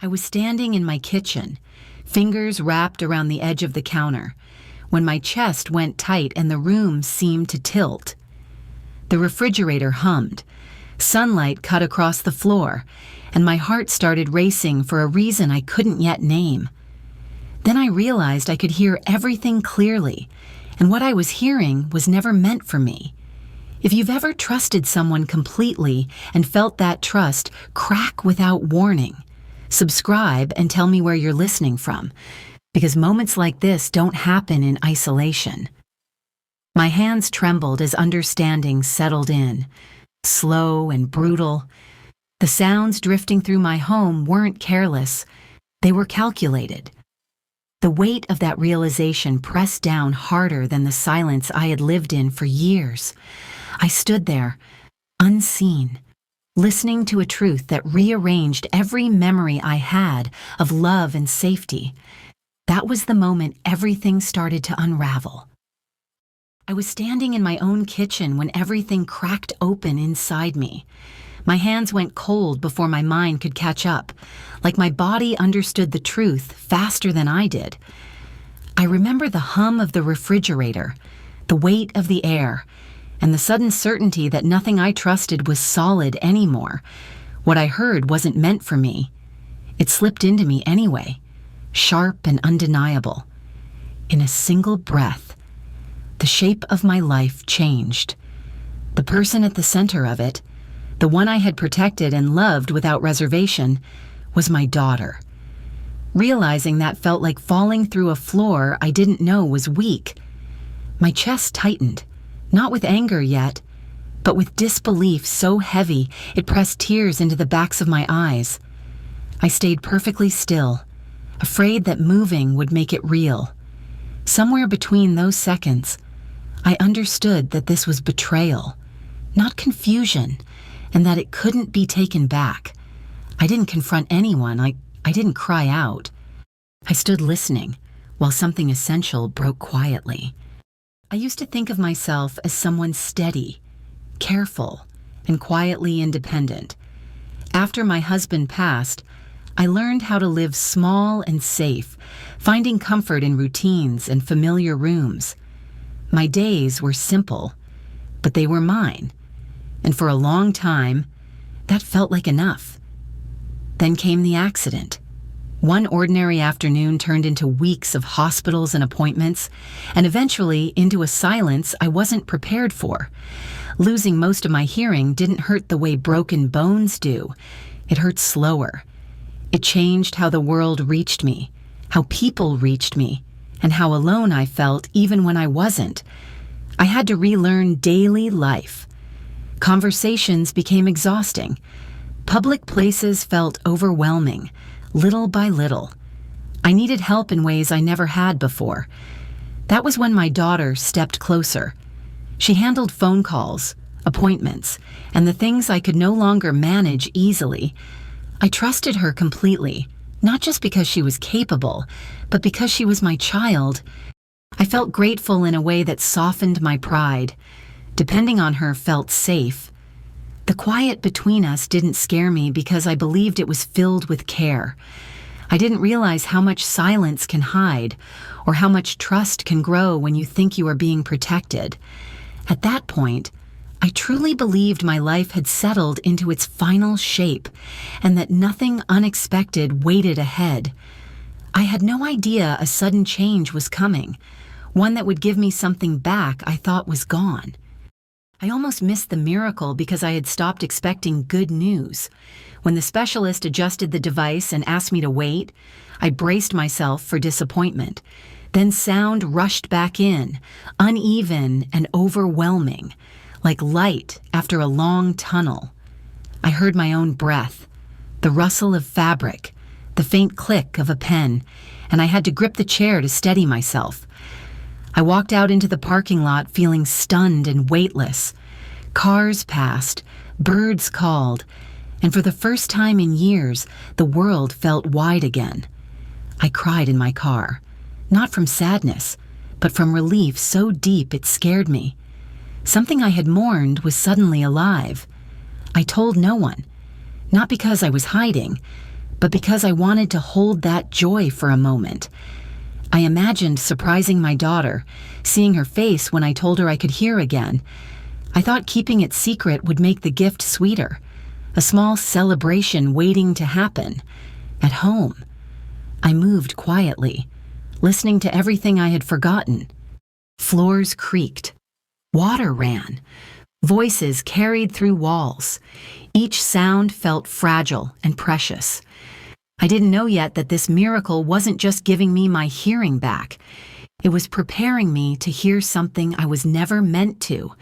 I was standing in my kitchen, fingers wrapped around the edge of the counter, when my chest went tight and the room seemed to tilt. The refrigerator hummed, sunlight cut across the floor, and my heart started racing for a reason I couldn't yet name. Then I realized I could hear everything clearly, and what I was hearing was never meant for me. If you've ever trusted someone completely and felt that trust crack without warning, subscribe and tell me where you're listening from, because moments like this don't happen in isolation. My hands trembled as understanding settled in, slow and brutal. The sounds drifting through my home weren't careless, they were calculated. The weight of that realization pressed down harder than the silence I had lived in for years. I stood there, unseen, listening to a truth that rearranged every memory I had of love and safety. That was the moment everything started to unravel. I was standing in my own kitchen when everything cracked open inside me. My hands went cold before my mind could catch up, like my body understood the truth faster than I did. I remember the hum of the refrigerator, the weight of the air, and the sudden certainty that nothing I trusted was solid anymore. What I heard wasn't meant for me. It slipped into me anyway, sharp and undeniable. In a single breath, the shape of my life changed. The person at the center of it, the one I had protected and loved without reservation, was my daughter. Realizing that felt like falling through a floor I didn't know was weak. My chest tightened, not with anger yet, but with disbelief so heavy it pressed tears into the backs of my eyes. I stayed perfectly still, afraid that moving would make it real. Somewhere between those seconds, I understood that this was betrayal, not confusion, and that it couldn't be taken back. I didn't confront anyone. I didn't cry out. I stood listening while something essential broke quietly. I used to think of myself as someone steady, careful, and quietly independent. After my husband passed, I learned how to live small and safe, finding comfort in routines and familiar rooms. My days were simple, but they were mine. And for a long time, that felt like enough. Then came the accident. One ordinary afternoon turned into weeks of hospitals and appointments, and eventually into a silence I wasn't prepared for. Losing most of my hearing didn't hurt the way broken bones do. It hurt slower. It changed how the world reached me, how people reached me, and how alone I felt even when I wasn't. I had to relearn daily life. Conversations became exhausting. Public places felt overwhelming, little by little. I needed help in ways I never had before. That was when my daughter stepped closer. She handled phone calls, appointments, and the things I could no longer manage easily. I trusted her completely, not just because she was capable, but because she was my child. I felt grateful in a way that softened my pride. Depending on her felt safe. The quiet between us didn't scare me because I believed it was filled with care. I didn't realize how much silence can hide, or how much trust can grow when you think you are being protected. At that point, I truly believed my life had settled into its final shape, and that nothing unexpected waited ahead. I had no idea a sudden change was coming, one that would give me something back I thought was gone. I almost missed the miracle because I had stopped expecting good news. When the specialist adjusted the device and asked me to wait, I braced myself for disappointment. Then sound rushed back in, uneven and overwhelming, like light after a long tunnel. I heard my own breath, the rustle of fabric, the faint click of a pen, and I had to grip the chair to steady myself. I walked out into the parking lot feeling stunned and weightless. Cars passed, birds called, and for the first time in years, the world felt wide again. I cried in my car, not from sadness, but from relief so deep it scared me. Something I had mourned was suddenly alive. I told no one, not because I was hiding, but because I wanted to hold that joy for a moment. I imagined surprising my daughter, seeing her face when I told her I could hear again. I thought keeping it secret would make the gift sweeter, a small celebration waiting to happen. At home, I moved quietly, listening to everything I had forgotten. Floors creaked. Water ran. Voices carried through walls. Each sound felt fragile and precious. I didn't know yet that this miracle wasn't just giving me my hearing back. It was preparing me to hear something I was never meant to,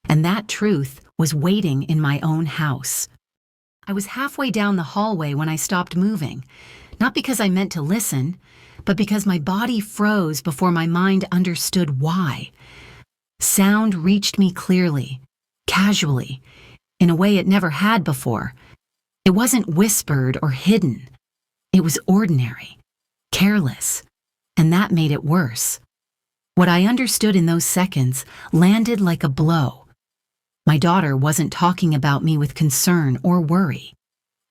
and that truth was waiting in my own house. I was halfway down the hallway when I stopped moving, not because I meant to listen, but because my body froze before my mind understood why. Sound reached me clearly, casually, in a way it never had before. It wasn't whispered or hidden. It was ordinary, careless, and that made it worse. What I understood in those seconds landed like a blow. My daughter wasn't talking about me with concern or worry.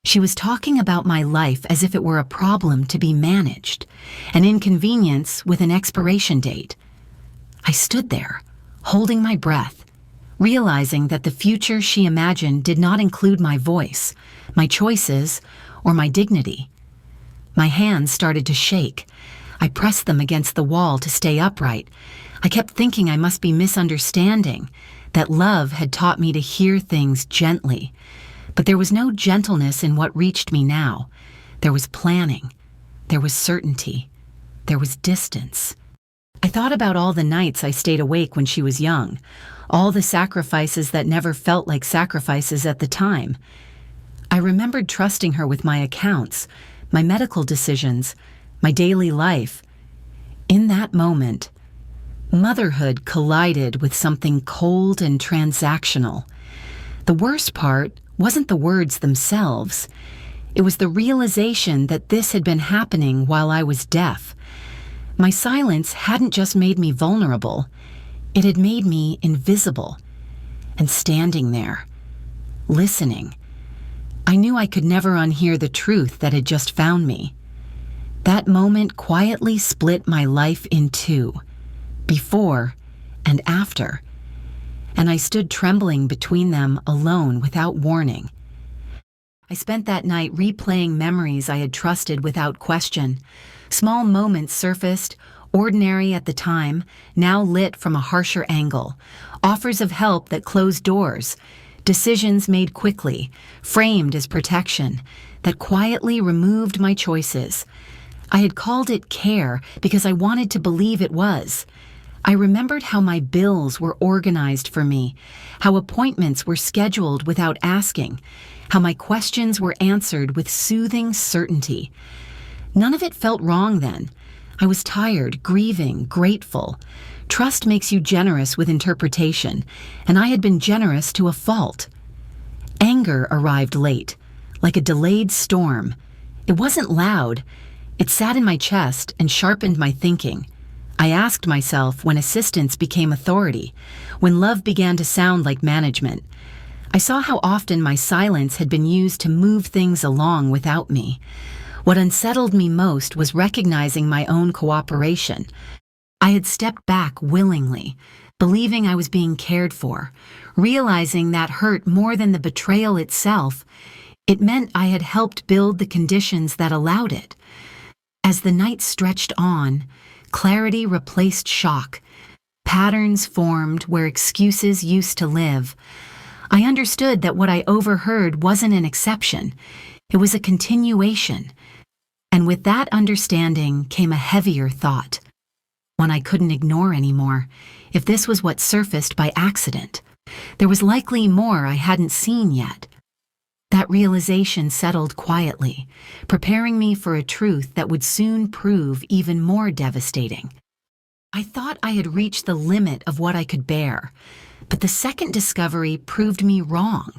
She was talking about my life as if it were a problem to be managed, an inconvenience with an expiration date. I stood there, holding my breath, realizing that the future she imagined did not include my voice, my choices, or my dignity. My hands started to shake. I pressed them against the wall to stay upright. I kept thinking I must be misunderstanding, that love had taught me to hear things gently. But there was no gentleness in what reached me now. There was planning. There was certainty. There was distance. I thought about all the nights I stayed awake when she was young, all the sacrifices that never felt like sacrifices at the time. I remembered trusting her with my accounts, my medical decisions, my daily life. In that moment, motherhood collided with something cold and transactional. The worst part wasn't the words themselves. It was the realization that this had been happening while I was deaf. My silence hadn't just made me vulnerable, it had made me invisible. And standing there, listening, I knew I could never unhear the truth that had just found me. That moment quietly split my life in two, before and after, and I stood trembling between them alone without warning. I spent that night replaying memories I had trusted without question. Small moments surfaced, ordinary at the time, now lit from a harsher angle, offers of help that closed doors, decisions made quickly, framed as protection, that quietly removed my choices. I had called it care because I wanted to believe it was. I remembered how my bills were organized for me, how appointments were scheduled without asking, how my questions were answered with soothing certainty. None of it felt wrong then. I was tired, grieving, grateful. Trust makes you generous with interpretation, and I had been generous to a fault. Anger arrived late, like a delayed storm. It wasn't loud. It sat in my chest and sharpened my thinking. I asked myself when assistance became authority, when love began to sound like management. I saw how often my silence had been used to move things along without me. What unsettled me most was recognizing my own cooperation. I had stepped back willingly, believing I was being cared for, realizing that hurt more than the betrayal itself. It meant I had helped build the conditions that allowed it. As the night stretched on, clarity replaced shock. Patterns formed where excuses used to live. I understood that what I overheard wasn't an exception. It was a continuation. And with that understanding came a heavier thought, one I couldn't ignore anymore. If this was what surfaced by accident, there was likely more I hadn't seen yet. That realization settled quietly, preparing me for a truth that would soon prove even more devastating. I thought I had reached the limit of what I could bear, but the second discovery proved me wrong.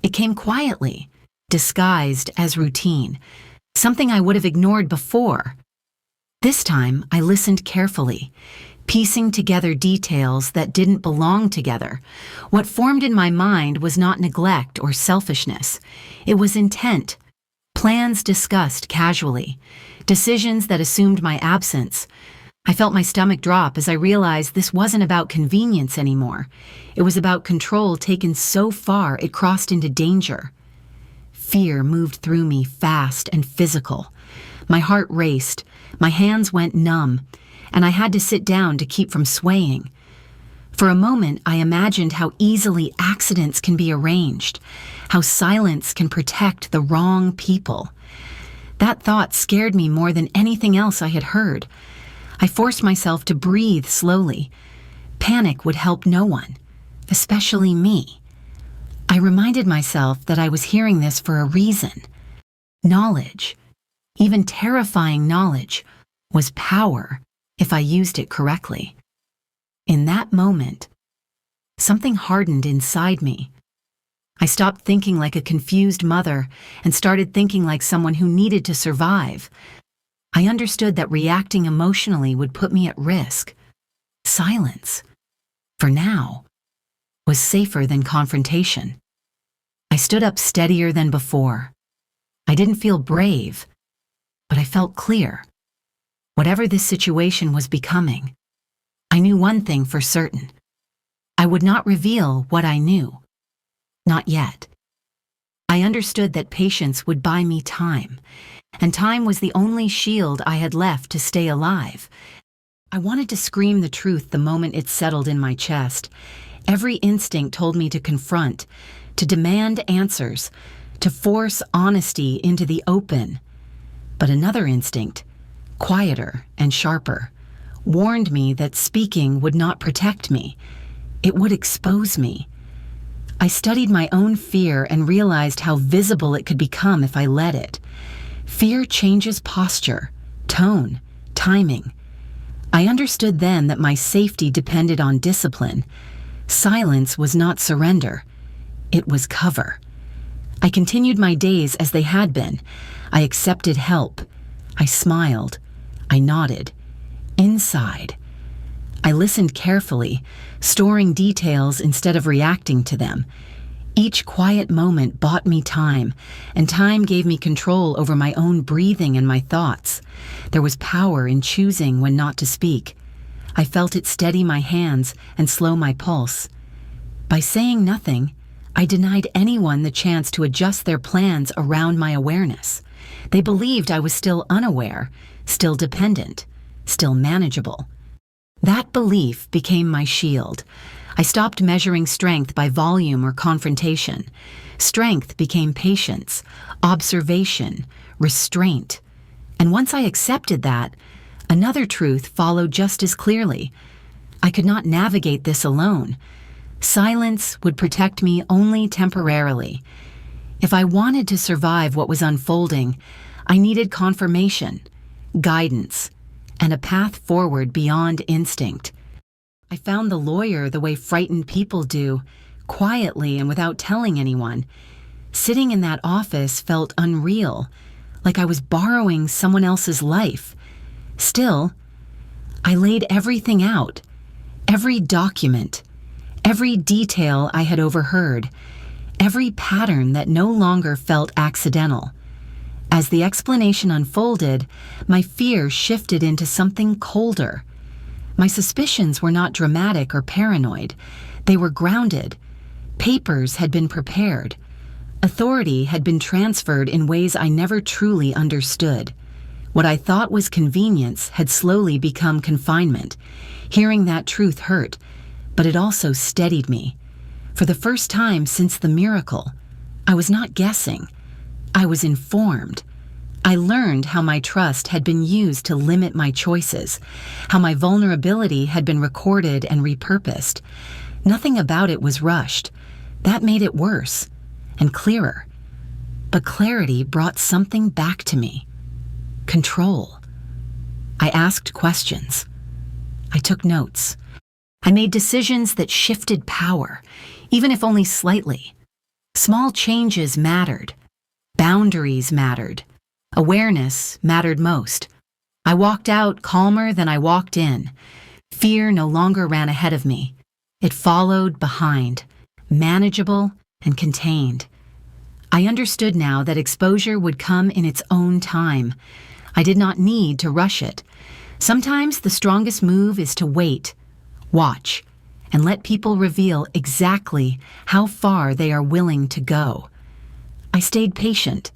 It came quietly, disguised as routine, something I would have ignored before. This time, I listened carefully, piecing together details that didn't belong together. What formed in my mind was not neglect or selfishness. It was intent, plans discussed casually, decisions that assumed my absence. I felt my stomach drop as I realized this wasn't about convenience anymore. It was about control taken so far it crossed into danger. Fear moved through me fast and physical. My heart raced, my hands went numb, and I had to sit down to keep from swaying. For a moment, I imagined how easily accidents can be arranged, how silence can protect the wrong people. That thought scared me more than anything else I had heard. I forced myself to breathe slowly. Panic would help no one, especially me. I reminded myself that I was hearing this for a reason. Knowledge, even terrifying knowledge, was power if I used it correctly. In that moment, something hardened inside me. I stopped thinking like a confused mother and started thinking like someone who needed to survive. I understood that reacting emotionally would put me at risk. Silence, for now, was safer than confrontation. I stood up steadier than before. I didn't feel brave, but I felt clear. Whatever this situation was becoming, I knew one thing for certain. I would not reveal what I knew. Not yet. I understood that patience would buy me time, and time was the only shield I had left to stay alive. I wanted to scream the truth the moment it settled in my chest. Every instinct told me to confront, to demand answers, to force honesty into the open. But another instinct, quieter and sharper, warned me that speaking would not protect me. It would expose me. I studied my own fear and realized how visible it could become if I let it. Fear changes posture, tone, timing. I understood then that my safety depended on discipline. Silence was not surrender. It was cover. I continued my days as they had been. I accepted help. I smiled. I nodded. Inside, I listened carefully, storing details instead of reacting to them. Each quiet moment bought me time, and time gave me control over my own breathing and my thoughts. There was power in choosing when not to speak. I felt it steady my hands and slow my pulse. By saying nothing, I denied anyone the chance to adjust their plans around my awareness. They believed I was still unaware, still dependent, still manageable. That belief became my shield. I stopped measuring strength by volume or confrontation. Strength became patience, observation, restraint. And once I accepted that, another truth followed just as clearly. I could not navigate this alone. Silence would protect me only temporarily. If I wanted to survive what was unfolding, I needed confirmation, guidance, and a path forward beyond instinct. I found the lawyer the way frightened people do, quietly and without telling anyone. Sitting in that office felt unreal, like I was borrowing someone else's life. Still, I laid everything out, every document, every detail I had overheard, every pattern that no longer felt accidental. As the explanation unfolded, my fear shifted into something colder. My suspicions were not dramatic or paranoid. They were grounded. Papers had been prepared. Authority had been transferred in ways I never truly understood. What I thought was convenience had slowly become confinement. Hearing that truth hurt, but it also steadied me. For the first time since the miracle, I was not guessing. I was informed. I learned how my trust had been used to limit my choices, how my vulnerability had been recorded and repurposed. Nothing about it was rushed. That made it worse and clearer. But clarity brought something back to me. Control. I asked questions. I took notes. I made decisions that shifted power, even if only slightly. Small changes mattered. Boundaries mattered. Awareness mattered most. I walked out calmer than I walked in. Fear no longer ran ahead of me. It followed behind, manageable and contained. I understood now that exposure would come in its own time. I did not need to rush it. Sometimes the strongest move is to wait, watch, and let people reveal exactly how far they are willing to go. I stayed patient,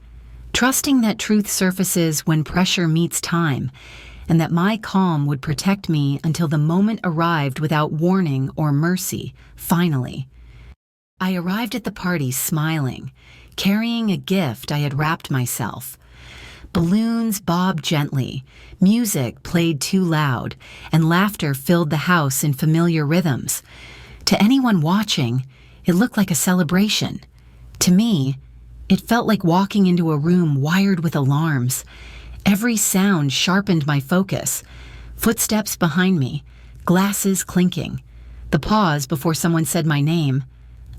trusting that truth surfaces when pressure meets time, and that my calm would protect me until the moment arrived without warning or mercy, finally. I arrived at the party smiling, carrying a gift I had wrapped myself. Balloons bobbed gently, music played too loud, and laughter filled the house in familiar rhythms. To anyone watching, it looked like a celebration. To me, it felt like walking into a room wired with alarms. Every sound sharpened my focus. Footsteps behind me, glasses clinking, the pause before someone said my name.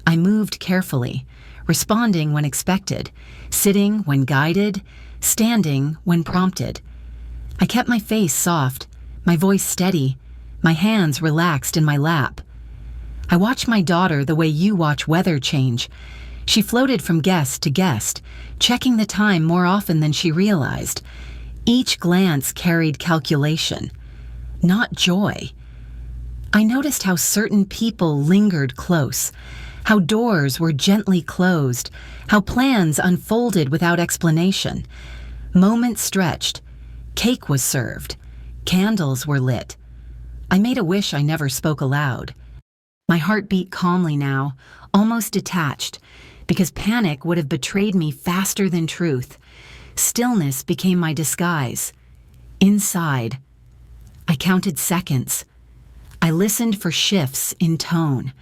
I moved carefully, responding when expected, sitting when guided, standing when prompted. I kept my face soft, my voice steady, my hands relaxed in my lap. I watched my daughter the way you watch weather change. She floated from guest to guest, checking the time more often than she realized. Each glance carried calculation, not joy. I noticed how certain people lingered close, how doors were gently closed, how plans unfolded without explanation. Moments stretched, cake was served, candles were lit. I made a wish I never spoke aloud. My heart beat calmly now, almost detached, because panic would have betrayed me faster than truth. Stillness became my disguise. Inside, I counted seconds. I listened for shifts in tone.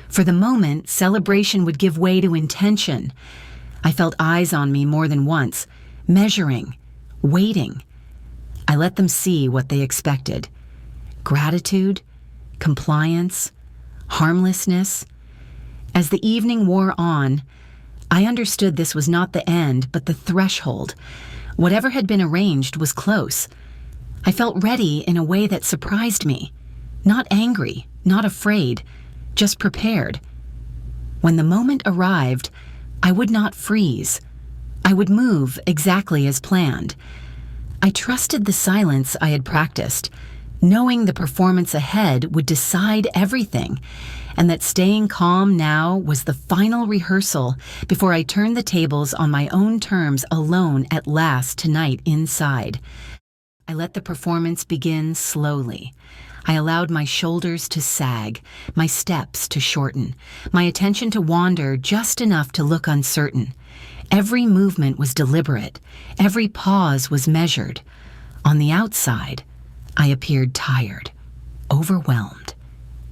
For the moment, celebration would give way to intention. I felt eyes on me more than once, measuring, waiting. I let them see what they expected. Gratitude, compliance, harmlessness. As the evening wore on, I understood this was not the end, but the threshold. Whatever had been arranged was close. I felt ready in a way that surprised me. Not angry, not afraid, just prepared. When the moment arrived, I would not freeze. I would move exactly as planned. I trusted the silence I had practiced, knowing the performance ahead would decide everything, and that staying calm now was the final rehearsal before I turned the tables on my own terms alone at last tonight inside. I let the performance begin slowly. I allowed my shoulders to sag, my steps to shorten, my attention to wander just enough to look uncertain. Every movement was deliberate, every pause was measured. On the outside, I appeared tired, overwhelmed,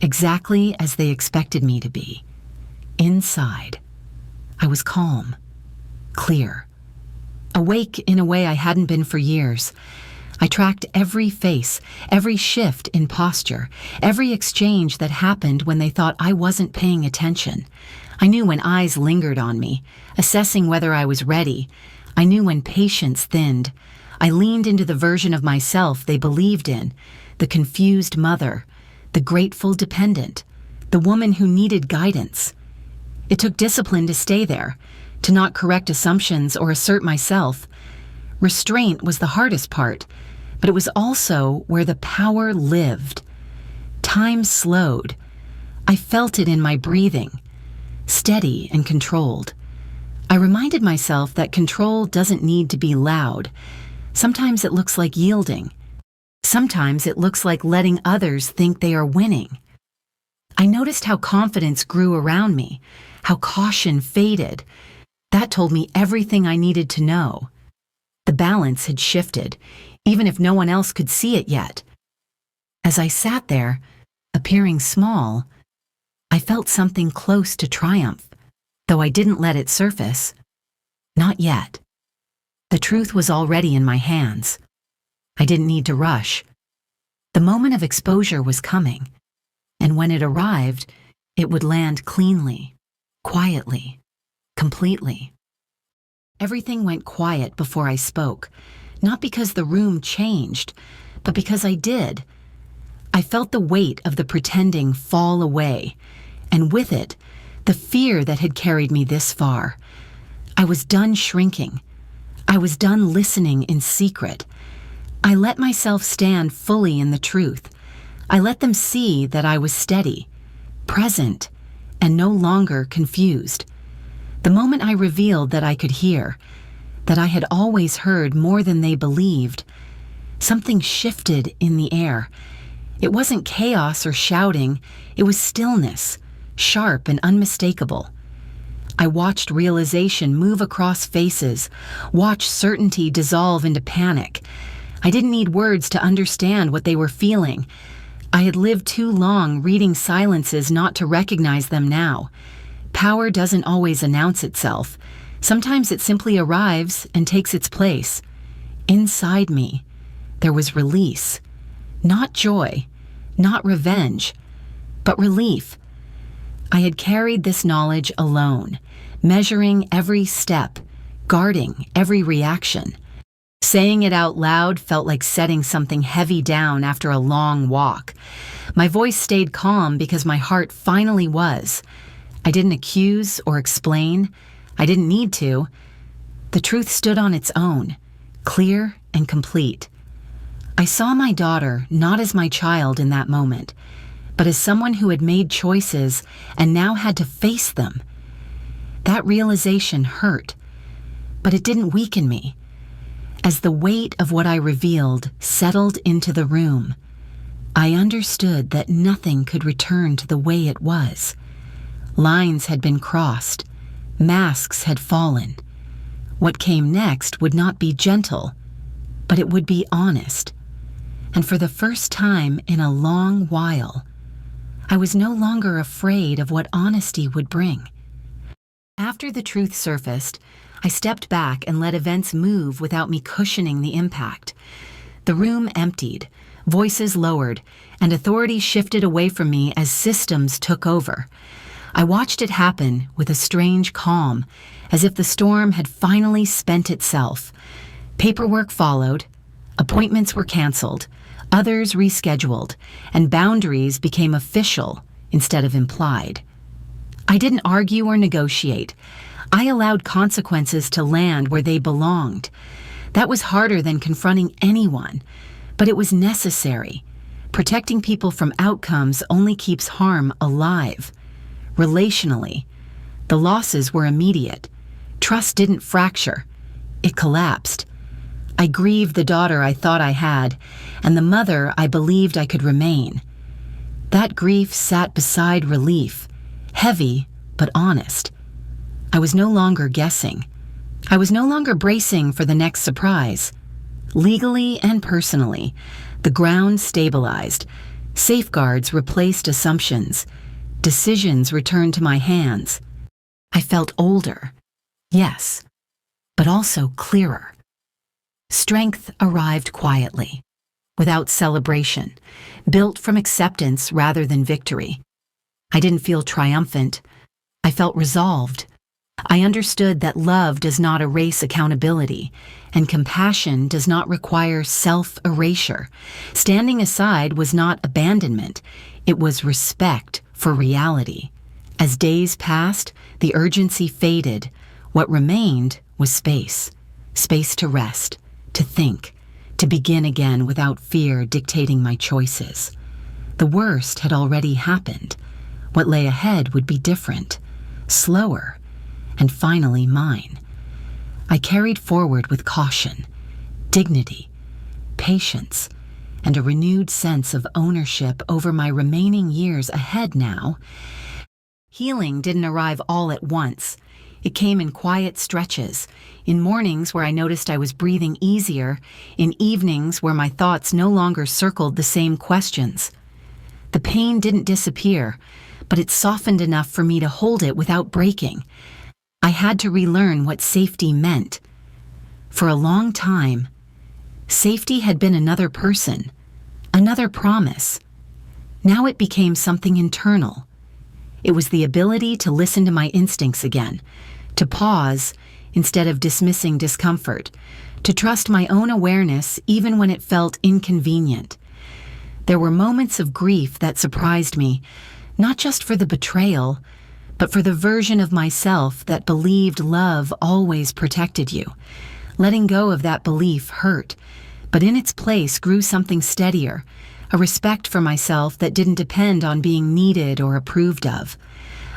exactly as they expected me to be. Inside, I was calm, clear, awake in a way I hadn't been for years. I tracked every face, every shift in posture, every exchange that happened when they thought I wasn't paying attention. I knew when eyes lingered on me, assessing whether I was ready. I knew when patience thinned. I leaned into the version of myself they believed in, the confused mother, the grateful dependent, the woman who needed guidance. It took discipline to stay there, to not correct assumptions or assert myself. Restraint was the hardest part, but it was also where the power lived. Time slowed. I felt it in my breathing, steady and controlled. I reminded myself that control doesn't need to be loud. Sometimes it looks like yielding. Sometimes it looks like letting others think they are winning. I noticed how confidence grew around me, how caution faded. That told me everything I needed to know. The balance had shifted, even if no one else could see it yet. As I sat there, appearing small, I felt something close to triumph, though I didn't let it surface. Not yet. The truth was already in my hands. I didn't need to rush. The moment of exposure was coming, and when it arrived, it would land cleanly, quietly, completely. Everything went quiet before I spoke, not because the room changed, but because I did. I felt the weight of the pretending fall away, and with it, the fear that had carried me this far. I was done shrinking. I was done listening in secret. I let myself stand fully in the truth. I let them see that I was steady, present, and no longer confused. The moment I revealed that I could hear, that I had always heard more than they believed, something shifted in the air. It wasn't chaos or shouting, it was stillness, sharp and unmistakable. I watched realization move across faces, watched certainty dissolve into panic. I didn't need words to understand what they were feeling. I had lived too long reading silences not to recognize them now. Power doesn't always announce itself. Sometimes it simply arrives and takes its place. Inside me, there was release. Not joy, not revenge, but relief. I had carried this knowledge alone, measuring every step, guarding every reaction. Saying it out loud felt like setting something heavy down after a long walk. My voice stayed calm because my heart finally was. I didn't accuse or explain. I didn't need to. The truth stood on its own, clear and complete. I saw my daughter not as my child in that moment, but as someone who had made choices and now had to face them. That realization hurt, but it didn't weaken me. As the weight of what I revealed settled into the room, I understood that nothing could return to the way it was. Lines had been crossed, masks had fallen. What came next would not be gentle, but it would be honest. And for the first time in a long while, I was no longer afraid of what honesty would bring. After the truth surfaced, I stepped back and let events move without me cushioning the impact. The room emptied, voices lowered, and authority shifted away from me as systems took over. I watched it happen with a strange calm, as if the storm had finally spent itself. Paperwork followed, appointments were canceled, others rescheduled, and boundaries became official instead of implied. I didn't argue or negotiate. I allowed consequences to land where they belonged. That was harder than confronting anyone, but it was necessary. Protecting people from outcomes only keeps harm alive. Relationally, the losses were immediate. Trust didn't fracture. It collapsed. I grieved the daughter I thought I had, and the mother I believed I could remain. That grief sat beside relief, heavy but honest. I was no longer guessing. I was no longer bracing for the next surprise. Legally and personally, the ground stabilized. Safeguards replaced assumptions. Decisions returned to my hands. I felt older, yes, but also clearer. Strength arrived quietly, without celebration, built from acceptance rather than victory. I didn't feel triumphant. I felt resolved. I understood that love does not erase accountability, and compassion does not require self-erasure. Standing aside was not abandonment, it was respect for reality. As days passed, the urgency faded. What remained was space. Space to rest, to think, to begin again without fear dictating my choices. The worst had already happened. What lay ahead would be different, slower, and finally mine. I carried forward with caution, dignity, patience, and a renewed sense of ownership over my remaining years ahead now. Healing didn't arrive all at once. It came in quiet stretches, in mornings where I noticed I was breathing easier, in evenings where my thoughts no longer circled the same questions. The pain didn't disappear, but it softened enough for me to hold it without breaking. I had to relearn what safety meant. For a long time, safety had been another person, another promise. Now it became something internal. It was the ability to listen to my instincts again, to pause instead of dismissing discomfort, to trust my own awareness even when it felt inconvenient. There were moments of grief that surprised me, not just for the betrayal, but for the version of myself that believed love always protected you. Letting go of that belief hurt, but in its place grew something steadier, a respect for myself that didn't depend on being needed or approved of.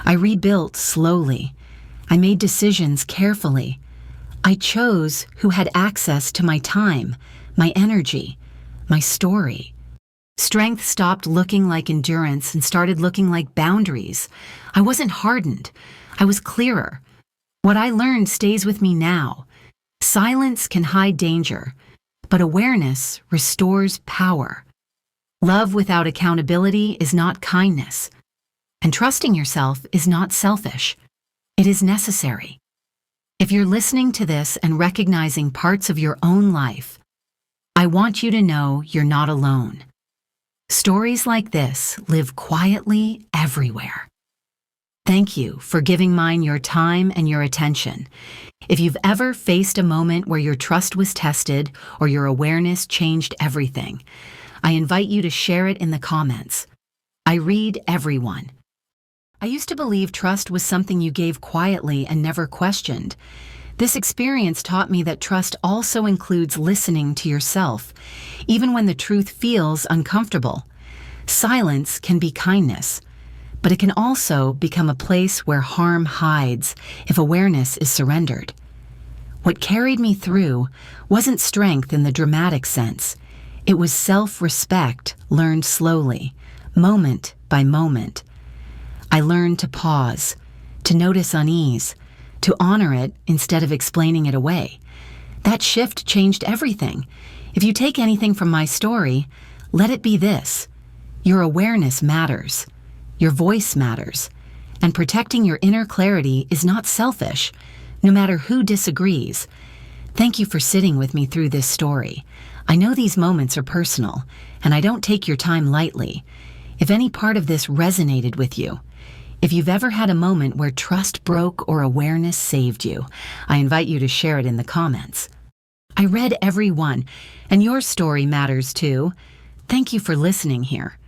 I rebuilt slowly. I made decisions carefully. I chose who had access to my time, my energy, my story. Strength stopped looking like endurance and started looking like boundaries. I wasn't hardened. I was clearer. What I learned stays with me now. Silence can hide danger, but awareness restores power. Love without accountability is not kindness, and trusting yourself is not selfish. It is necessary. If you're listening to this and recognizing parts of your own life, I want you to know you're not alone. Stories like this live quietly everywhere. Thank you for giving mine your time and your attention. If you've ever faced a moment where your trust was tested or your awareness changed everything, I invite you to share it in the comments. I read everyone. I used to believe trust was something you gave quietly and never questioned. This experience taught me that trust also includes listening to yourself, even when the truth feels uncomfortable. Silence can be kindness, but it can also become a place where harm hides if awareness is surrendered. What carried me through wasn't strength in the dramatic sense. It was self-respect learned slowly, moment by moment. I learned to pause, to notice unease, to honor it instead of explaining it away. That shift changed everything. If you take anything from my story, let it be this: your awareness matters, your voice matters, and protecting your inner clarity is not selfish, no matter who disagrees. Thank you for sitting with me through this story. I know these moments are personal, and I don't take your time lightly. If any part of this resonated with you, if you've ever had a moment where trust broke or awareness saved you, I invite you to share it in the comments. I read every one, and your story matters too. Thank you for listening here.